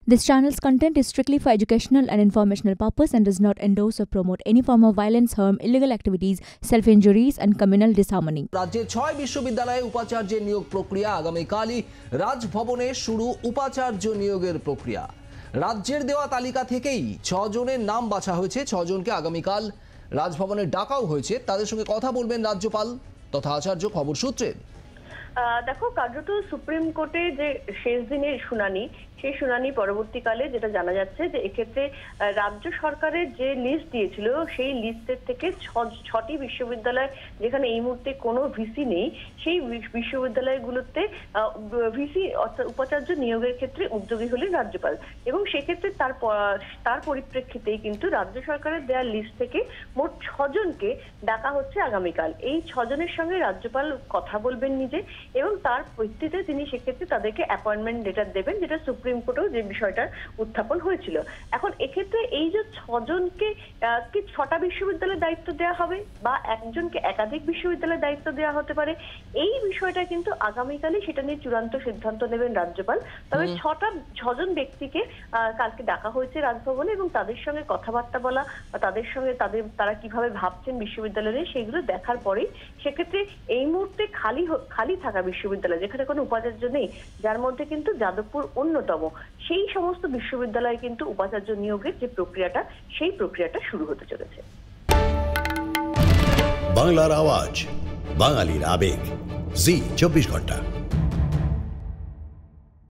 This channel's content is strictly for educational and informational purpose and does not endorse or promote any form of violence, harm, illegal activities, self-injuries and communal disharmony. রাজ্যের 6 বিশ্ববিদ্যালয়ে উপাচার্যের নিয়োগ প্রক্রিয়া আগামীকালই রাজভবনে শুরু উপাচার্য নিয়োগের প্রক্রিয়া। রাজ্যের দেওয়া তালিকা থেকেই 6 জনের নাম বাছা হয়েছে। 6 জনকে আগামীকাল রাজভবনে ডাকাও হয়েছে। তাদের সঙ্গে কথা বলবেন রাজ্যপাল তথা আচার্য। খবর সূত্রে দেখো, কার্যত সুপ্রিম কোর্টে যে শেষ দিনের শুনানি, সেই শুনানি পরবর্তীকালে যেটা জানা যাচ্ছে যে এক্ষেত্রে রাজ্য সরকারের যে লিস্ট দিয়েছিল সেই লিস্টের থেকে 6টি বিশ্ববিদ্যালয় যেখানে এই মুহূর্তে কোনো ভিসি নেই, সেই বিশ্ববিদ্যালয়গুলোতে ভিসি অর্থাৎ উপাচার্য নিয়োগের ক্ষেত্রে উদ্যোগী হলেন রাজ্যপাল। এবং সেক্ষেত্রে তার পরিপ্রেক্ষিতেই কিন্তু রাজ্য সরকারের দেওয়া লিস্ট থেকে মোট 6 জনকে ডাকা হচ্ছে আগামীকাল। এই 6 জনের সঙ্গে রাজ্যপাল কথা বলবেন নিজে এবং তার ভিত্তিতে তিনি সেক্ষেত্রে তাদেরকে অ্যাপয়েন্টমেন্ট লেটার দেবেন, যেটা সুপ্রিম কোর্টেও যে বিষয়টা উত্থাপন হয়েছিল। এখন এক্ষেত্রে এই যে 6 জনকে কি 6টা বিশ্ববিদ্যালয়ের দায়িত্ব দেওয়া হবে বা একজনকে একাধিক বিশ্ববিদ্যালয়ের দায়িত্ব দেওয়া হতে পারে, এই বিষয়টা কিন্তু আগামীকালই সেটা নিয়ে চূড়ান্ত সিদ্ধান্ত নেবেন রাজ্যপাল। তবে 6 জন ব্যক্তিকে কালকে ডাকা হয়েছে রাজভবনে এবং তাদের সঙ্গে কথাবার্তা বলা বা তাদের সঙ্গে তারা কিভাবে ভাবছেন বিশ্ববিদ্যালয়ে সেইগুলো দেখার পরেই সেক্ষেত্রে এই মুহূর্তে খালি থাকা বিশ্ববিদ্যালয় যেখানে কোনো উপাচার্য নেই, যার মধ্যে কিন্তু যাদবপুর অন্যতম, সেই সমস্ত বিশ্ববিদ্যালয়ে কিন্তু উপাচার্য নিয়োগের যে প্রক্রিয়াটা, সেই প্রক্রিয়াটা শুরু হতে চলেছে। বাংলার আওয়াজ, বাঙালির আবেগ, জি 24 ঘন্টা।